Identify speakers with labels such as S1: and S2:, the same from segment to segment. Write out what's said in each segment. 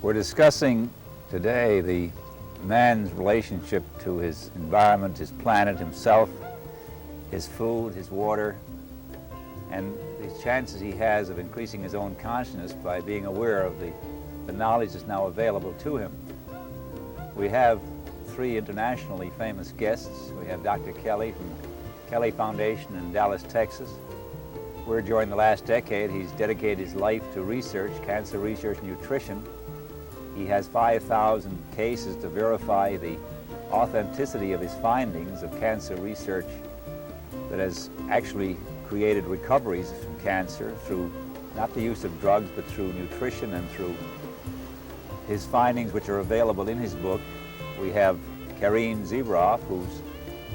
S1: We're discussing today the man's relationship to his environment, his planet, himself, his food, his water, and the chances he has of increasing his own consciousness by being aware of the knowledge that's now available to him. We have three internationally famous guests. We have Dr. Kelly from Kelly Foundation in Dallas, Texas, where during the last decade he's dedicated his life to research, cancer research, nutrition. He has 5,000 cases to verify the authenticity of his findings of cancer research that has actually created recoveries from cancer through not the use of drugs, but through nutrition and through his findings, which are available in his book. We have Kareem Zebroff, who's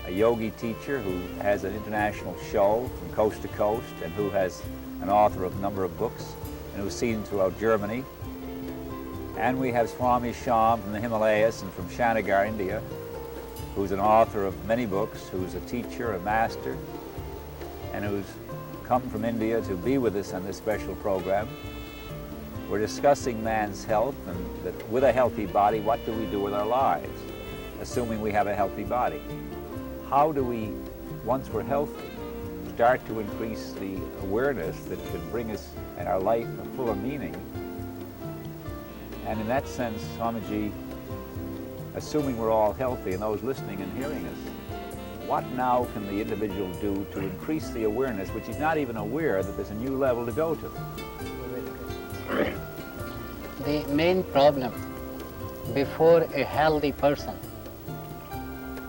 S1: a yogi teacher who has an international show from coast to coast and who has an author of a number of books and who's seen throughout Germany. And we have Swami Shyam from the Himalayas and from Shanagar, India, who's an author of many books, who's a teacher, a master, and who's come from India to be with us on this special program. We're discussing man's health and that with a healthy body, what do we do with our lives, assuming we have a healthy body? How do we, once we're healthy, start to increase the awareness that can bring us in our life a fuller meaning? And in that sense, Swamiji, assuming we're all healthy and those listening and hearing us, what now can the individual do to increase the awareness, which is not even aware that there's a new level to go to?
S2: The main problem before a healthy person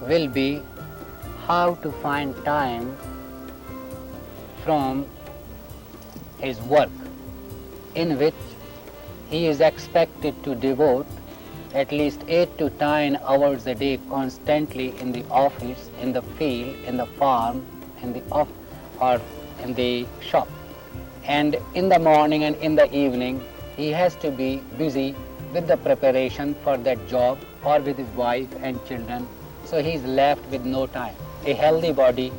S2: will be how to find time from his work, in which he is expected to devote at least 8 to 9 hours a day constantly in the office, in the field, in the farm, or in the shop. And in the morning and in the evening, he has to be busy with the preparation for that job or with his wife and children. So he is left with no time. A healthy body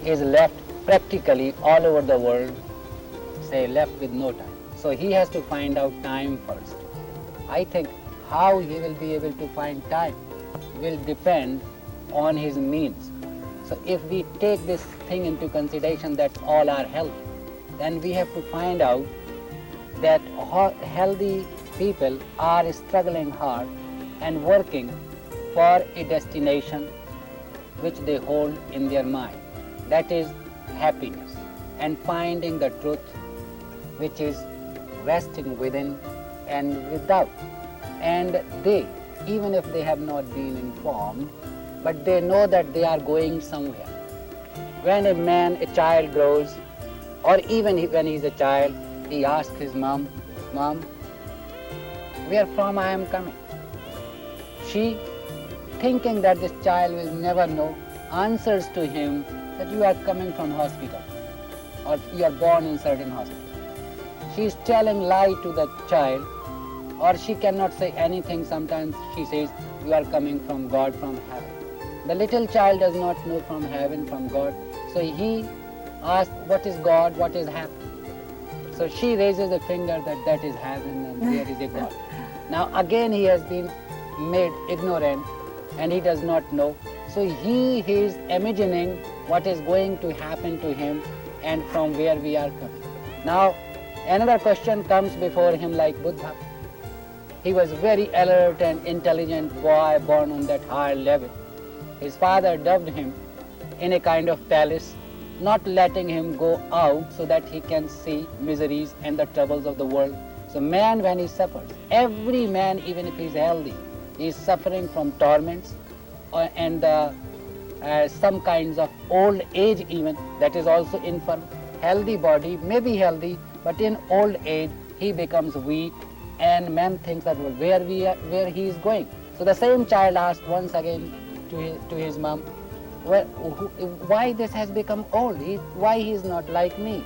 S2: is left practically all over the world, say, left with no time. So he has to find out time first. I think how he will be able to find time will depend on his means. So if we take this thing into consideration that all are healthy, then we have to find out that healthy people are struggling hard and working for a destination which they hold in their mind. That is happiness and finding the truth which is resting within and without. And they, even if they have not been informed, but they know that they are going somewhere. When a child grows, or even when he's a child, he asks his mom, "Mom, where from I am coming?" She, thinking that this child will never know, answers to him that you are coming from hospital, or you are born in certain hospital. She is telling lie to the child, or she cannot say anything. Sometimes she says, you are coming from God, from heaven. The little child does not know from heaven, from God. So he asks, what is God, what is heaven? So she raises a finger that is heaven and there is a God. Now again he has been made ignorant and he does not know. So he is imagining what is going to happen to him and from where we are coming. Now another question comes before him like Buddha. He was very alert and intelligent boy born on that high level. His father dubbed him in a kind of palace, not letting him go out so that he can see miseries and the troubles of the world. So man, when he suffers, every man, even if he is healthy, is suffering from torments and some kinds of old age even, that is also infirm. Healthy body may be healthy, but in old age he becomes weak and man thinks that where he is going. So the same child asked once again to his mom, why this has become old? Why he is not like me?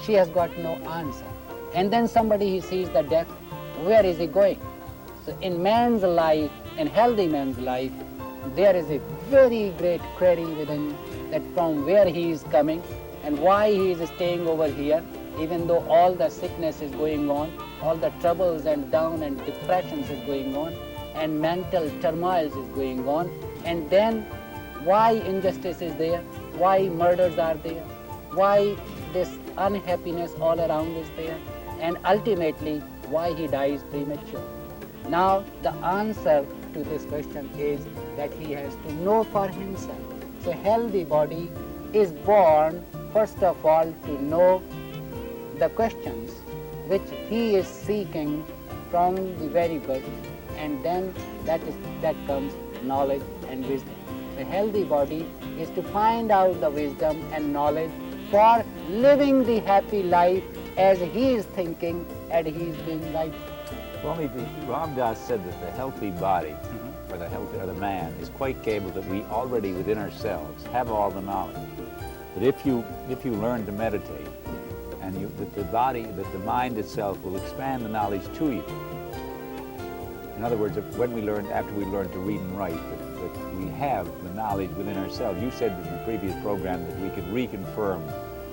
S2: She has got no answer. And then somebody he sees the death, where is he going? So in man's life, in healthy man's life, there is a very great query within that from where he is coming and why he is staying over here even though all the sickness is going on, all the troubles and down and depressions is going on, and mental turmoils is going on, and then why injustice is there, why murders are there, why this unhappiness all around is there, and ultimately why he dies premature. Now the answer to this question is that he has to know for himself. So healthy body is born first of all to know the questions which he is seeking from the very birth, and then that comes knowledge and wisdom. The healthy body is to find out the wisdom and knowledge for living the happy life as he is thinking and he is doing right.
S1: Swami, Ram Dass said that the healthy body, or the man, is quite capable, that we already within ourselves have all the knowledge. That if you learn to meditate, and that the mind itself will expand the knowledge to you. In other words, after we learn to read and write, that we have the knowledge within ourselves. You said in the previous program that we could reconfirm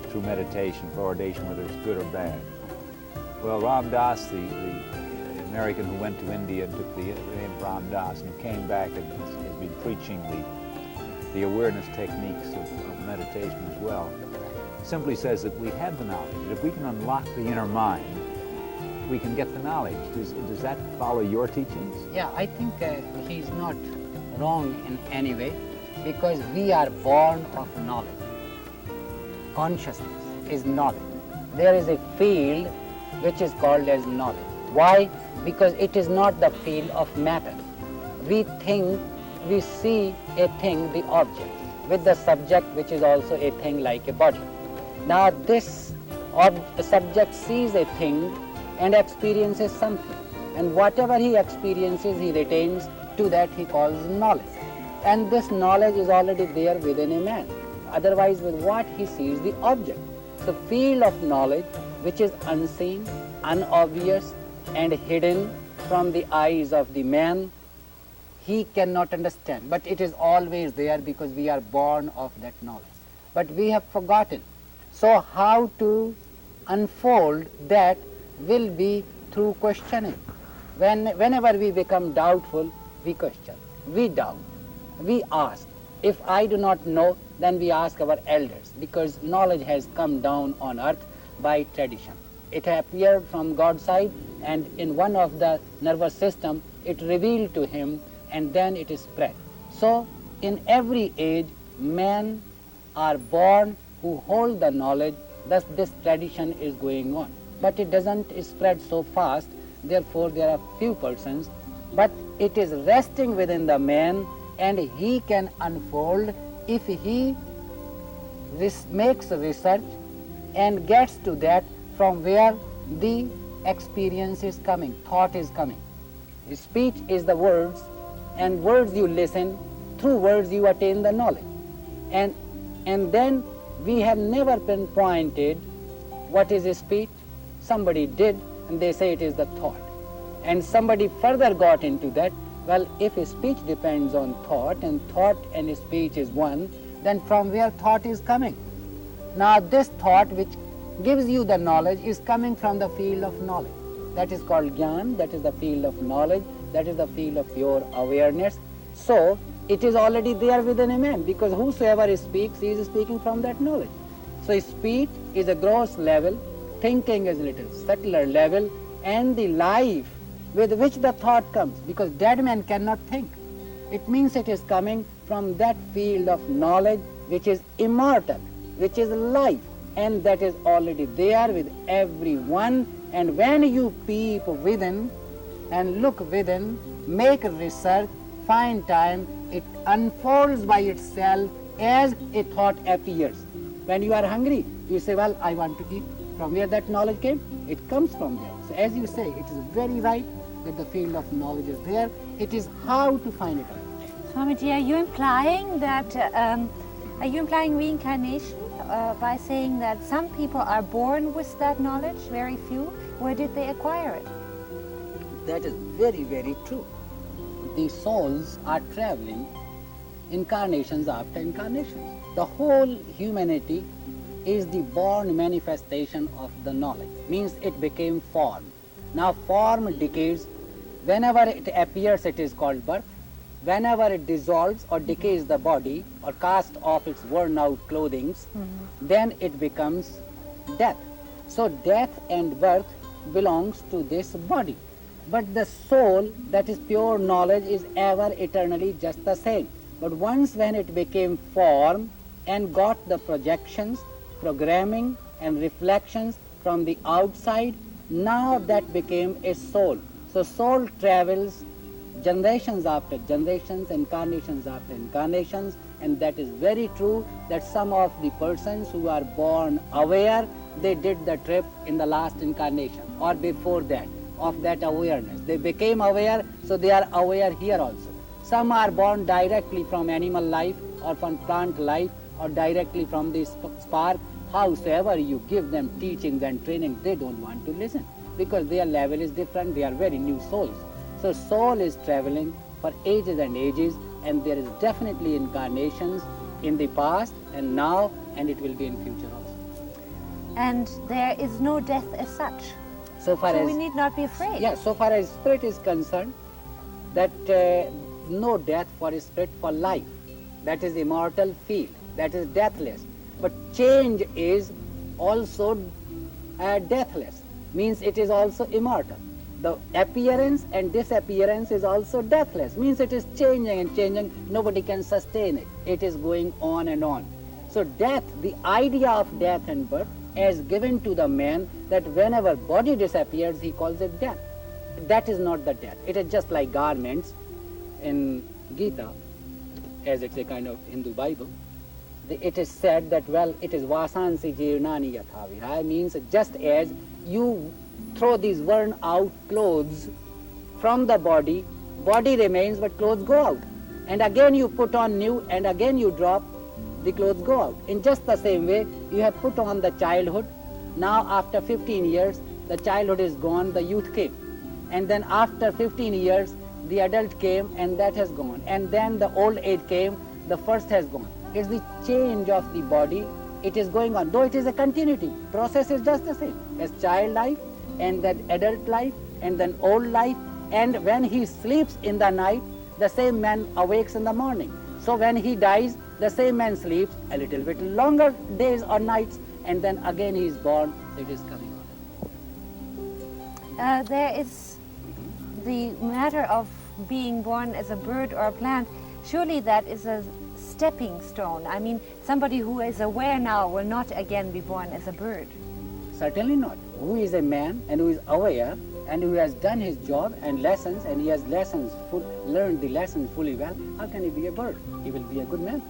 S1: through meditation, fluoridation, whether it's good or bad. Well, Ram Dass, the American who went to India and took the name Ram Dass, and came back and has been preaching the awareness techniques of meditation as well, simply says that we have the knowledge, that if we can unlock the inner mind, we can get the knowledge. Does that follow your teachings?
S2: Yeah, I think he's not wrong in any way, because we are born of knowledge. Consciousness is knowledge. There is a field which is called as knowledge. Why? Because it is not the field of matter. We see a thing, the object, with the subject which is also a thing like a body. Now this subject sees a thing and experiences something, and whatever he experiences he retains, to that he calls knowledge. And this knowledge is already there within a man. Otherwise, with what he sees the object. So field of knowledge which is unseen, unobvious, and hidden from the eyes of the man, he cannot understand. But it is always there because we are born of that knowledge. But we have forgotten. So how to unfold that will be through questioning. Whenever we become doubtful, we question, we doubt, we ask. If I do not know, then we ask our elders, because knowledge has come down on earth by tradition. It appeared from God's side, and in one of the nervous system, it revealed to him, and then it is spread. So in every age, men are born who hold the knowledge, thus this tradition is going on. But it doesn't spread so fast, therefore there are few persons, but it is resting within the man, and he can unfold if he makes research and gets to that from where the experience is coming, thought is coming. Speech is the words, and words you listen, through words you attain the knowledge. And then we have never pinpointed what is a speech. Somebody did, and they say it is the thought. And somebody further got into that, well, if a speech depends on thought, and thought and speech is one, then from where thought is coming? Now this thought which gives you the knowledge is coming from the field of knowledge. That is called Gyan, that is the field of knowledge, that is the field of pure awareness. So it is already there within a man, because whosoever speaks, he is speaking from that knowledge. So speech is a gross level, thinking is a little subtler level, and the life with which the thought comes, because dead man cannot think. It means it is coming from that field of knowledge which is immortal, which is life, and that is already there with everyone. And when you peep within and look within, make research, find time, it unfolds by itself as a thought appears. When you are hungry, you say, well, I want to eat. From where that knowledge came? It comes from there. So as you say, it is very right that the field of knowledge is there. It is how to find it out.
S3: Swamiji, are you implying that, reincarnation by saying that some people are born with that knowledge, very few? Where did they acquire it?
S2: That is very, very true. The souls are traveling incarnations after incarnations. The whole humanity is the born manifestation of the knowledge, means it became form. Now form decays. Whenever it appears, it is called birth. Whenever it dissolves or decays the body or casts off its worn out clothing, then it becomes death. So death and birth belongs to this body. But the soul, that is pure knowledge, is ever eternally just the same. But once when it became form and got the projections, programming and reflections from the outside, now that became a soul. So soul travels generations after generations, incarnations after incarnations, and that is very true that some of the persons who are born aware, they did the trip in the last incarnation or before that, of that awareness. They became aware, so they are aware here also. Some are born directly from animal life or from plant life or directly from the spark. Howsoever you give them teachings and training, they don't want to listen because their level is different. They are very new souls. So soul is traveling for ages and ages, and there is definitely incarnations in the past and now, and it will be in future also.
S3: And there is no death as such.
S2: So far
S3: So
S2: as
S3: we need not be afraid.
S2: yeah, so far as spirit is concerned, that no death for a spirit, for life. That is immortal field. That is deathless. But change is also deathless. Means it is also immortal. The appearance and disappearance is also deathless. Means it is changing and changing. Nobody can sustain it. It is going on and on. So death, the idea of death and birth, as given to the man, that whenever body disappears, he calls it death. That is not the death. It is just like garments in Gita, as it's a kind of Hindu Bible. It is said that, well, it is vasansi jirnani yathavihaya, means just as you throw these worn out clothes from the body, body remains but clothes go out. And again you put on new and again you drop, the clothes go out. In just the same way, you have put on the childhood. Now after 15 years, the childhood is gone, the youth came. And then after 15 years, the adult came and that has gone. And then the old age came, the first has gone. It's the change of the body. It is going on, though it is a continuity. Process is just the same as child life and then adult life and then old life. And when he sleeps in the night, the same man awakes in the morning. So when he dies, the same man sleeps a little bit longer days or nights, and then again he is born. It is coming on.
S3: There is the matter of being born as a bird or a plant. Surely that is a stepping stone. I mean, somebody who is aware now will not again be born as a bird.
S2: Certainly not. Who is a man and who is aware and who has done his job and lessons, and he has learned the lessons fully well, how can he be a bird? He will be a good man.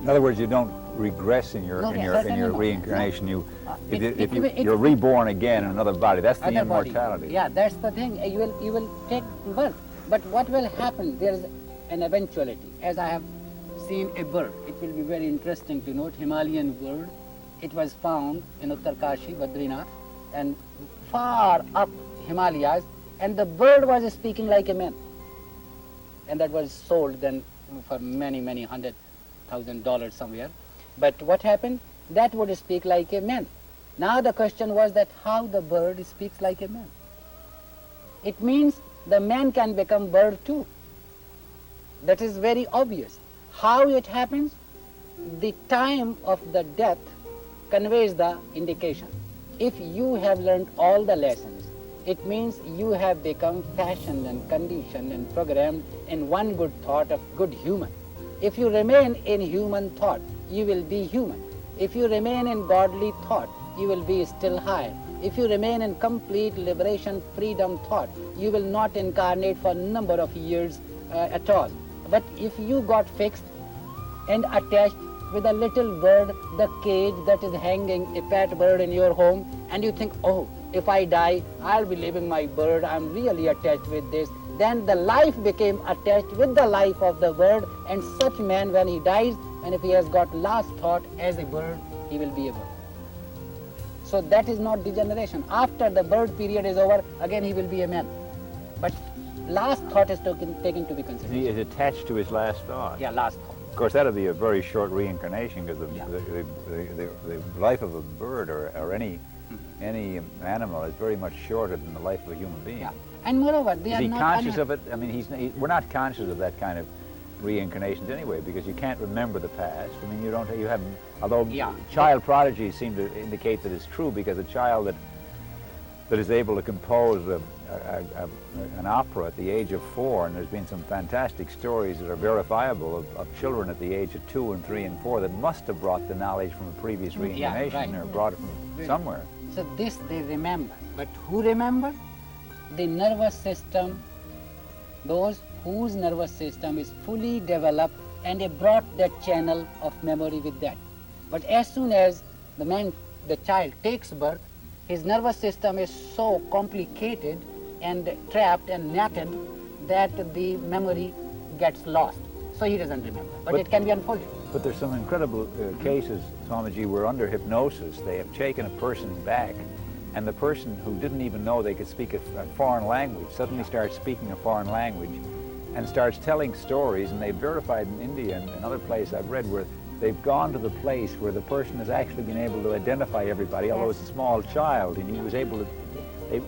S1: In other words, you don't regress in your
S2: No,
S1: in
S2: certainly
S1: your
S2: not.
S1: reincarnation.
S2: No.
S1: If you're reborn again in another body. That's the
S2: Other body.
S1: immortality.
S2: Yeah, that's the thing. You will take birth. But what will happen? There is an eventuality. As I have seen a bird, it will be very interesting to note, Himalayan bird. It was found in Uttarkashi, Badrinath, and far up Himalayas, and the bird was speaking like a man. And that was sold then for many $100,000 somewhere. But what happened? That would speak like a man. Now the question was that how the bird speaks like a man. It means the man can become bird too. That is very obvious. How it happens? The time of the death conveys the indication. If you have learned all the lessons, it means you have become fashioned and conditioned and programmed in one good thought of good human. If you remain in human thought, you will be human. If you remain in godly thought, you will be still higher. If you remain in complete liberation, freedom thought, you will not incarnate for a number of years at all. But if you got fixed and attached with a little bird, the cage that is hanging, a pet bird in your home, and you think, oh, if I die, I'll be leaving my bird, I'm really attached with this. Then the life became attached with the life of the bird, and such man, when he dies, and if he has got last thought as a bird, he will be a bird. So that is not degeneration. After the bird period is over, again he will be a man. But last thought is taken to be considered.
S1: He is attached to his last thought.
S2: Yeah, last thought.
S1: course, that'd be a very short reincarnation because
S2: Yeah.
S1: the life of a bird or any animal is very much shorter than the life of a human being.
S2: Yeah. And moreover, they
S1: Is
S2: are
S1: he
S2: not
S1: conscious of it? I mean, we're not conscious of that kind of reincarnations anyway, because you can't remember the past. I mean, you haven't, although
S2: Yeah.
S1: child prodigies seem to indicate that it's true, because a child that is able to compose an opera at the age of 4, and there's been some fantastic stories that are verifiable of children at the age of 2 and 3 and 4 that must have brought the knowledge from a previous reincarnation,
S2: right.
S1: or brought it from somewhere.
S2: So this they remember. But who remember? The nervous system, those whose nervous system is fully developed and they brought that channel of memory with that. But as soon as the child takes birth, his nervous system is so complicated and trapped and knotted that the memory gets lost. So he doesn't remember. But it can be unfolded.
S1: But there's some incredible cases, Swamiji, where under hypnosis they have taken a person back, and the person who didn't even know they could speak a foreign language suddenly starts speaking a foreign language and starts telling stories, and they've verified in India and another place I've read where they've gone to the place where the person has actually been able to identify everybody, although it's a small child, and he was able to,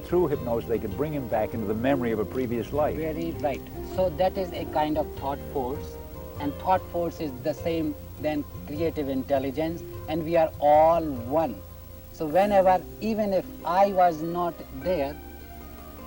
S1: through hypnosis, they could bring him back into the memory of a previous life.
S2: Very right. So that is a kind of thought force, and thought force is the same than creative intelligence, and we are all one. So whenever, even if I was not there,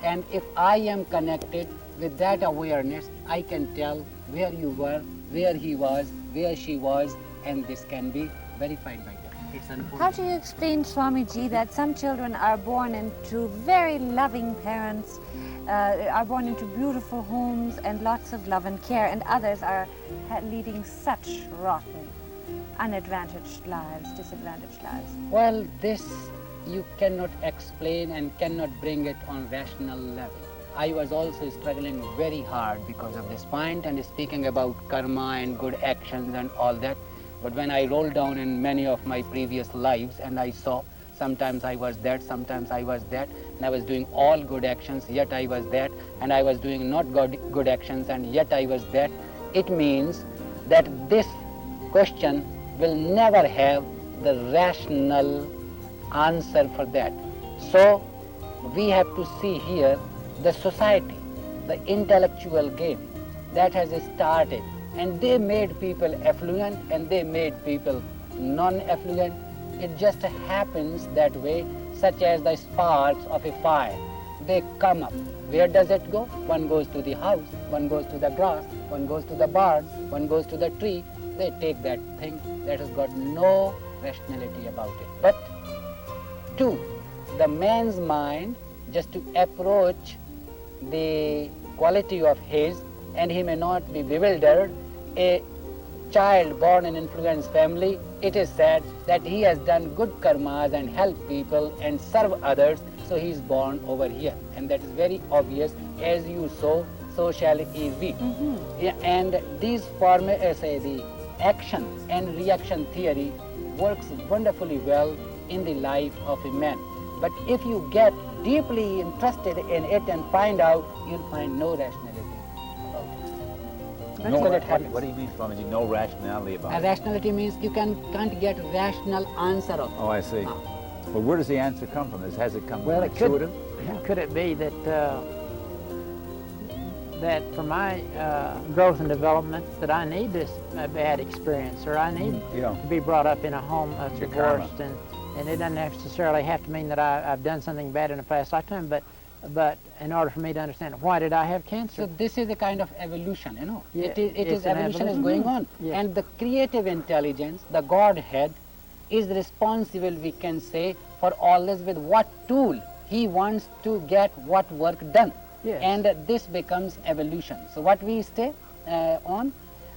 S2: and if I am connected with that awareness, I can tell where you were, where he was, where she was, and this can be verified by them. It's unfolding.
S3: How do you explain, Swamiji, that some children are born into very loving parents, are born into beautiful homes and lots of love and care, and others are leading such rotten, unadvantaged lives, disadvantaged lives?
S2: Well, this you cannot explain and cannot bring it on rational level. I was also struggling very hard because of this point and speaking about karma and good actions and all that. But when I rolled down in many of my previous lives and I saw sometimes I was that, sometimes I was that, and I was doing all good actions, yet I was that, and I was doing not good actions, and yet I was that, it means that this question will never have the rational answer for that. So we have to see here the society, the intellectual game that has started, and they made people affluent and they made people non-affluent. It just happens that way, such as the sparks of a fire. They come up. Where does it go? One goes to the house, one goes to the grass, one goes to the barn, one goes to the tree. They take that thing that has got no rationality about it. But two, the man's mind, just to approach the quality of his, and he may not be bewildered. A child born in influenced family, it is said that he has done good karmas and helped people and serve others, so he is born over here. And that is very obvious. As you sow, so shall he reap. Yeah, and these the action and reaction theory works wonderfully well in the life of a man. But if you get deeply interested in it and find out, you'll find no rationality about it.
S1: No,
S2: So that happens.
S1: what do you mean, Swamiji, no rationality about it?
S2: Rationality means you can't get rational answer of it.
S1: Oh, I see. Well, where does the answer come from? Has it come
S4: Well,
S1: from
S4: it could,
S1: intuitive?
S4: could it be that that for my growth and development that I need this bad experience, or I need
S1: Yeah.
S4: to be brought up in a home of
S1: It's your karma.
S4: divorced, and it doesn't necessarily have to mean that I've done something bad in a past lifetime, but in order for me to understand, why did I have cancer?
S2: So this is a kind of evolution, you know.
S4: Yeah,
S2: It is
S4: it's an
S2: evolution is
S4: evolution.
S2: going on.
S4: Yeah.
S2: And the creative intelligence, the Godhead, is responsible, we can say, for all this with what tool he wants to get what work done.
S4: Yes.
S2: And this becomes evolution. So what we stay on,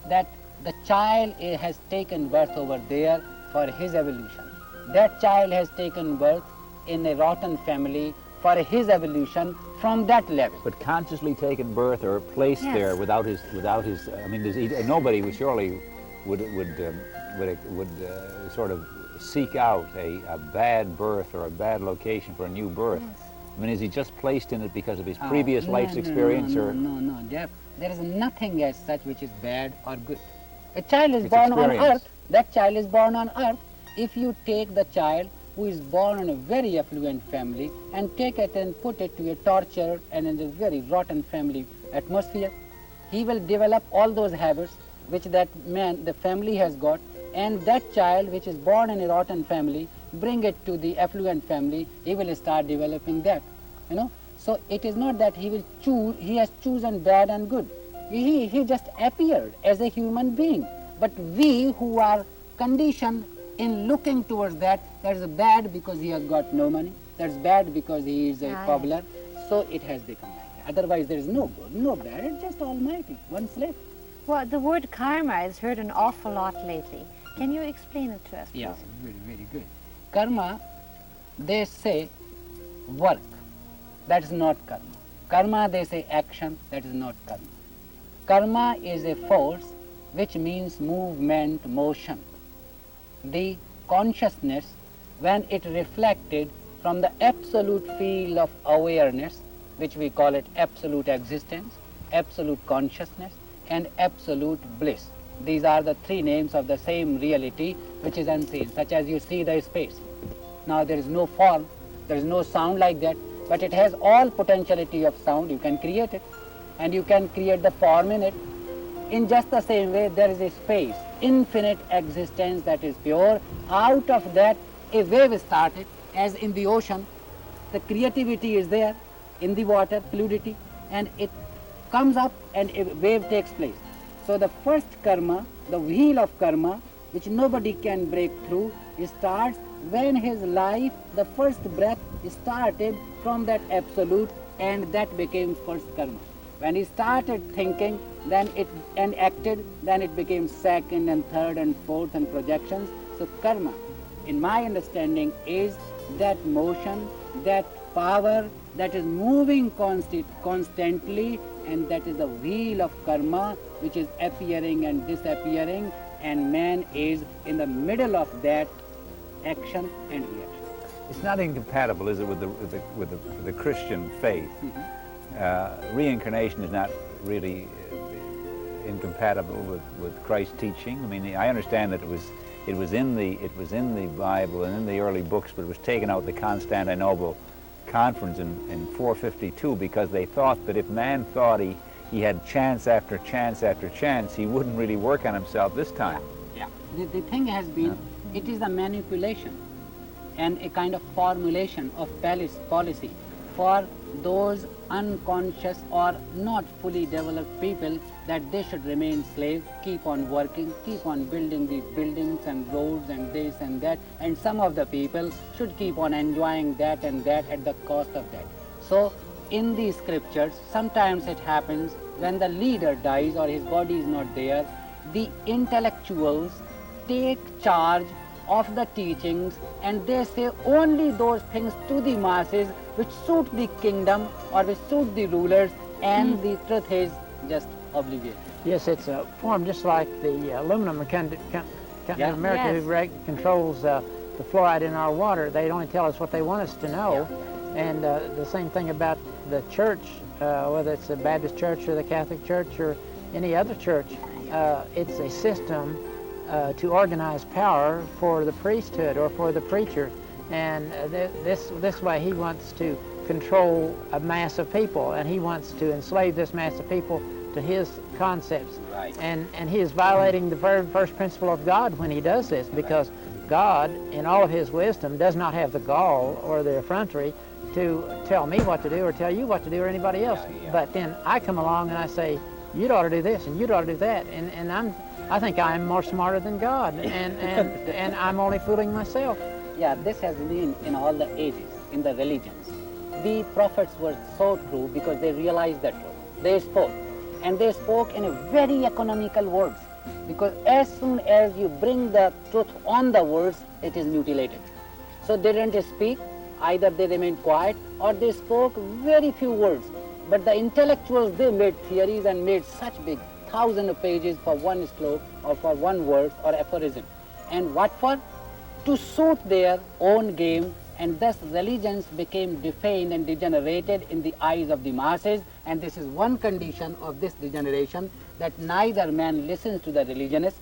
S2: that the child has taken birth over there for his evolution. That child has taken birth in a rotten family for his evolution from that level.
S1: But consciously taken birth or placed
S3: Yes.
S1: there without his, I mean, nobody would surely would sort of seek out a bad birth or a bad location for a new birth.
S3: Yes.
S1: I mean, is he just placed in it because of his previous
S2: No,
S1: life's
S2: no,
S1: experience,
S2: no,
S1: or?
S2: No, Jeff. There is nothing as such which is bad or good. A child is
S1: It's
S2: born on
S1: experience.
S2: earth. That child is born on earth. If you take the child who is born in a very affluent family and take it and put it to a tortured and in a very rotten family atmosphere, he will develop all those habits which that man, the family has got, and that child which is born in a rotten family, bring it to the affluent family, he will start developing that, you know. So it is not that he will choose, he has chosen bad and good. He just appeared as a human being. But we who are conditioned in looking towards that, that is bad because he has got no money, that's bad because he is a cobbler, so it has become like that. Otherwise there is no good, no bad, it's just almighty, one slave.
S3: Well, the word karma is heard an awful lot lately. Can you explain it to us, please?
S2: Yeah, very, very good. Karma, they say work, that is not karma. Karma, they say action, that is not karma. Karma is a force which means movement, motion. The consciousness, when it reflected from the absolute field of awareness, which we call it absolute existence, absolute consciousness, and absolute bliss. These are the three names of the same reality which is unseen, such as you see the space. Now there is no form, there is no sound like that, but it has all potentiality of sound. You can create it, and you can create the form in it. In just the same way, there is a space, infinite existence that is pure. Out of that, a wave started, as in the ocean. The creativity is there in the water, fluidity, and it comes up and a wave takes place. So the first karma, the wheel of karma, which nobody can break through, starts when his life, the first breath, started from that absolute, and that became first karma. When he started thinking, then it and acted, then it became second and third and fourth and projections. So karma, in my understanding, is that motion, that power that is moving constantly, and that is the wheel of karma which is appearing and disappearing, and man is in the middle of that action and reaction.
S1: It's not incompatible, is it, with the Christian faith? Reincarnation is not really incompatible with Christ's teaching. I mean, I understand that it was in the Bible and in the early books, but it was taken out at the Constantinople Conference in 452 because they thought that if man thought he had chance after chance after chance, he wouldn't really work on himself this time.
S2: Yeah. The thing has been, it is a manipulation and a kind of formulation of policy for those unconscious or not fully developed people, that they should remain slaves, keep on working, keep on building these buildings and roads and this and that, and some of the people should keep on enjoying that and that at the cost of that. So in the scriptures, sometimes it happens when the leader dies or his body is not there, the intellectuals take charge of the teachings, and they say only those things to the masses which suit the kingdom or which suit the rulers, and the truth is just obliviated.
S4: Yes, it's a form just like the aluminum company of America
S3: Yes.
S4: who controls the fluoride in our water. They only tell us what they want us to know. And the same thing about the church, whether it's the Baptist church or the Catholic church or any other church, it's a system to organize power for the priesthood or for the preacher. And this way he wants to control a mass of people, and he wants to enslave this mass of people to his concepts.
S2: Right.
S4: And he is violating the very first principle of God when he does this, because God, in all of his wisdom, does not have the gall or the effrontery to tell me what to do or tell you what to do or anybody else. But then I come along and I say, you'd ought to do this and you'd ought to do that, and I think I'm more smarter than God, and I'm only fooling myself.
S2: Yeah, this has been in all the ages, in the religions. The prophets were so true because they realized the truth. They spoke, and they spoke in a very economical words, because as soon as you bring the truth on the words, it is mutilated. So they didn't speak, either they remained quiet or they spoke very few words. But the intellectuals, they made theories and made such big 1,000 pages for one slope or for one word or aphorism. And what for? To suit their own game and thus religions became defamed and degenerated in the eyes of the masses. And this is one condition of this degeneration, that neither man listens to the religionists,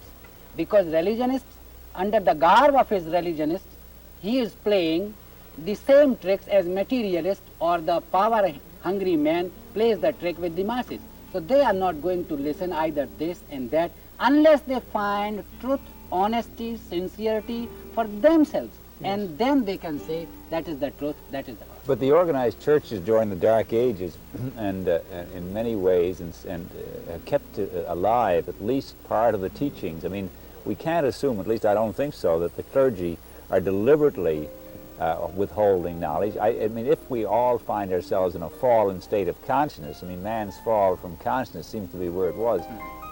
S2: because religionists, under the garb of his religionists, he is playing the same tricks as materialist or the power hungry man plays the trick with the masses. So they are not going to listen either this and that unless they find truth, honesty, sincerity for themselves. And then they can say that is the truth, that is the God.
S1: But the organized churches during the Dark Ages, and in many ways, kept alive at least part of the teachings. I mean, we can't assume, at least I don't think so, that the clergy are deliberately withholding knowledge. I mean, if we all find ourselves in a fallen state of consciousness, I mean, man's fall from consciousness seems to be where it was,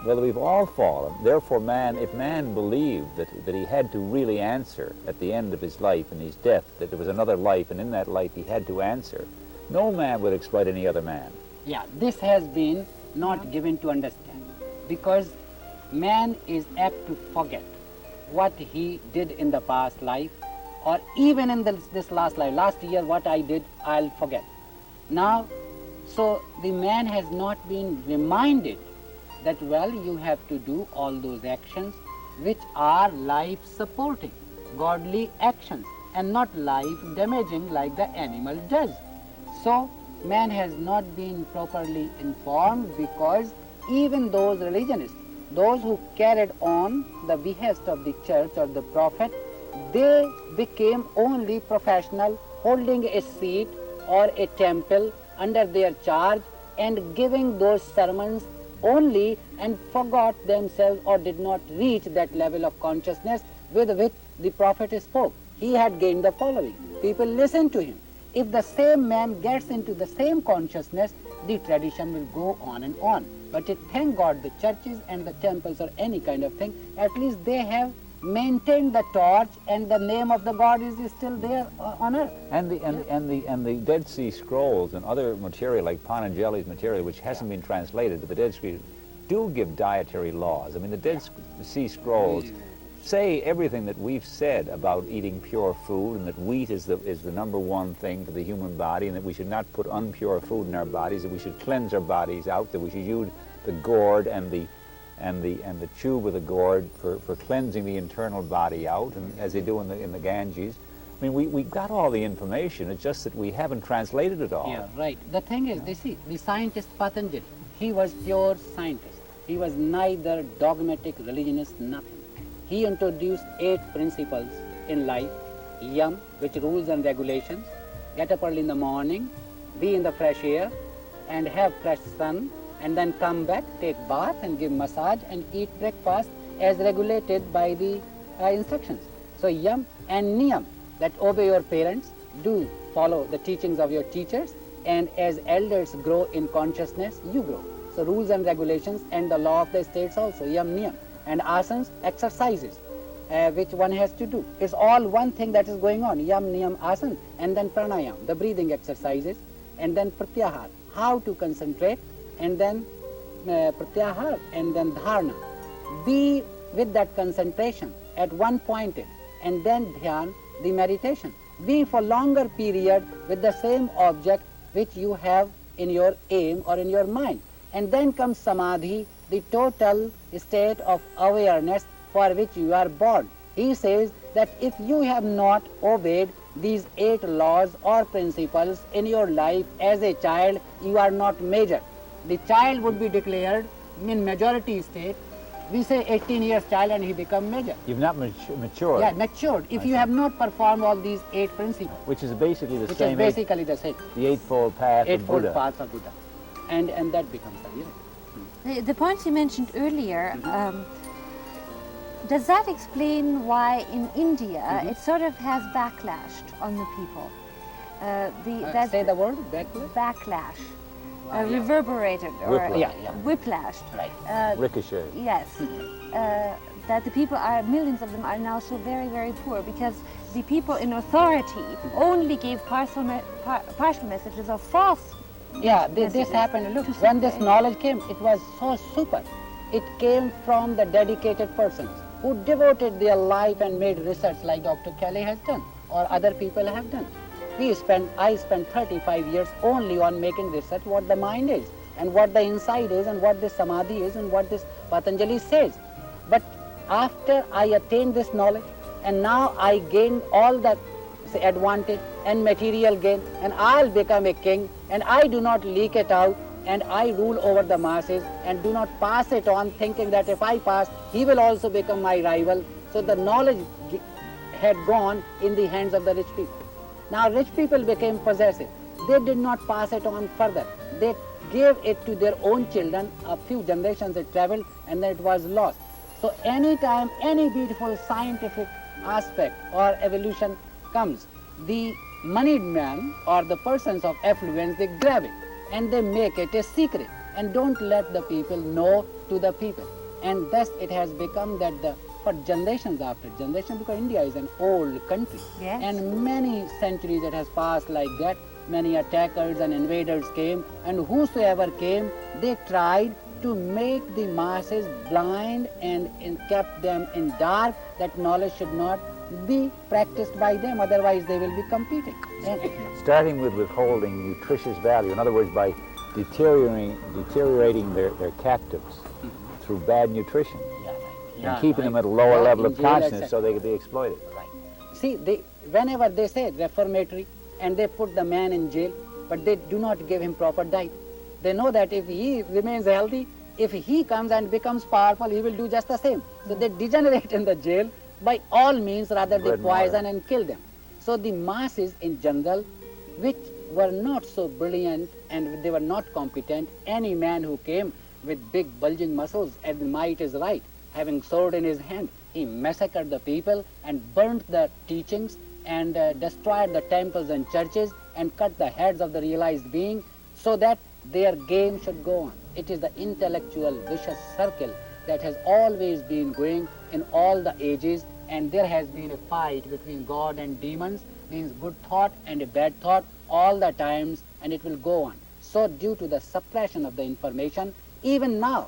S1: whether we've all fallen. Therefore, if man believed that he had to really answer at the end of his life and his death, that there was another life, and in that life he had to answer, no man would exploit any other man.
S2: Yeah, this has been not given to understand, because man is apt to forget what he did in the past life, or even in this last life. Last year what I did, I'll forget. Now, so the man has not been reminded that, well, you have to do all those actions which are life supporting, godly actions, and not life damaging like the animal does. So man has not been properly informed, because even those religionists, those who carried on the behest of the church or the prophet, they became only professional, holding a seat or a temple under their charge and giving those sermons only, and forgot themselves or did not reach that level of consciousness with which the prophet spoke. He had gained the following. People listen to him. If the same man gets into the same consciousness, the tradition will go on and on. But thank God, the churches and the temples or any kind of thing, at least they have maintained the torch, and the name of the God is still there on earth.
S1: And the Dead Sea Scrolls and other material like Panangeli's material, which hasn't been translated, but the Dead Sea do give dietary laws. I mean, the Dead Sea Scrolls say everything that we've said about eating pure food, and that wheat is the number one thing for the human body, and that we should not put impure food in our bodies, that we should cleanse our bodies out, that we should use the gourd and the tube of the gourd for cleansing the internal body out, and as they do in the Ganges. I mean, we got all the information. It's just that we haven't translated it all.
S2: Yeah, right. The thing is, the scientist Patanjali, he was pure scientist. He was neither dogmatic, religionist, nothing. He introduced 8 principles in life: yam, which rules and regulations, get up early in the morning, be in the fresh air, and have fresh sun, and then come back, take bath and give massage and eat breakfast as regulated by the instructions. So yam, and niyam, that obey your parents, do follow the teachings of your teachers, and as elders grow in consciousness, you grow. So rules and regulations, and the law of the states also, yam, niyam. And asanas, exercises, which one has to do. It's all one thing that is going on, yam, niyam, asana, and then pranayam, the breathing exercises, and then pratyahar, how to concentrate, and then pratyahar, and then dharana. Be with that concentration at one pointed, and then dhyan, the meditation. Be for longer period with the same object which you have in your aim or in your mind. And then comes samadhi, the total state of awareness for which you are born. He says that if you have not obeyed these 8 laws or principles in your life as a child, you are not major. The child would be declared in majority state. We say 18 years child and he become major.
S1: You've not matured.
S2: Yeah, matured. If you have not performed all these 8 principles.
S1: Which is basically the
S2: which
S1: same.
S2: Is basically the same.
S1: The Eightfold Path of Buddha.
S2: Eightfold Path of Buddha. And that becomes the real.
S3: The point you mentioned earlier, does that explain why in India it sort of has backlashed on the people?
S2: Say the word, backlash?
S3: Backlash.
S2: Yeah.
S3: Reverberated or
S2: Whiplash.
S3: whiplashed.
S2: Right.
S1: Ricochet.
S3: Yes. That the people are, millions of them are now so very, very poor because the people in authority only gave partial messages or false.
S2: Yeah, this happened. Look, when this knowledge came, it was so super. It came from the dedicated persons who devoted their life and made research like Dr. Kelly has done. or other people have done. I spent 35 years only on making research what the mind is, and what the inside is, and what this samadhi is, and what this Patanjali says. But after I attained this knowledge, and now I gain all the advantage and material gain, and I'll become a king, and I do not leak it out, and I rule over the masses, and do not pass it on thinking that if I pass, he will also become my rival. So the knowledge had gone in the hands of the rich people. Now rich people became possessive. They did not pass it on further. They gave it to their own children. A few generations it traveled, and then it was lost. So anytime any beautiful scientific aspect or evolution comes, the moneyed man or the persons of affluence, they grab it and they make it a secret and don't let the people know to the people. And thus it has become that for generations after generations, because India is an old country,
S3: Yes.
S2: and many centuries it has passed like that. Many attackers and invaders came, and whosoever came, they tried to make the masses blind and kept them in dark, that knowledge should not be practiced by them, otherwise they will be competing. And
S1: Starting with withholding nutritious value, in other words, by deteriorating their captives through bad nutrition, and keeping them at a lower level of consciousness so they could be exploited.
S2: Right. See, whenever they say reformatory, and they put the man in jail, but they do not give him proper diet. They know that if he remains healthy, if he comes and becomes powerful, he will do just the same. So they degenerate in the jail. By all means, rather they
S1: Bread and water.
S2: poison and kill them. So the masses in general, which were not so brilliant and they were not competent, any man who came with big bulging muscles, and the might is right, having sword in his hand, he massacred the people and burnt the teachings and destroyed the temples and churches and cut the heads of the realized being, so that their game should go on. It is the intellectual vicious circle that has always been going in all the ages, and there has been a fight between God and demons, means good thought and a bad thought all the times, and it will go on. So due to the suppression of the information, even now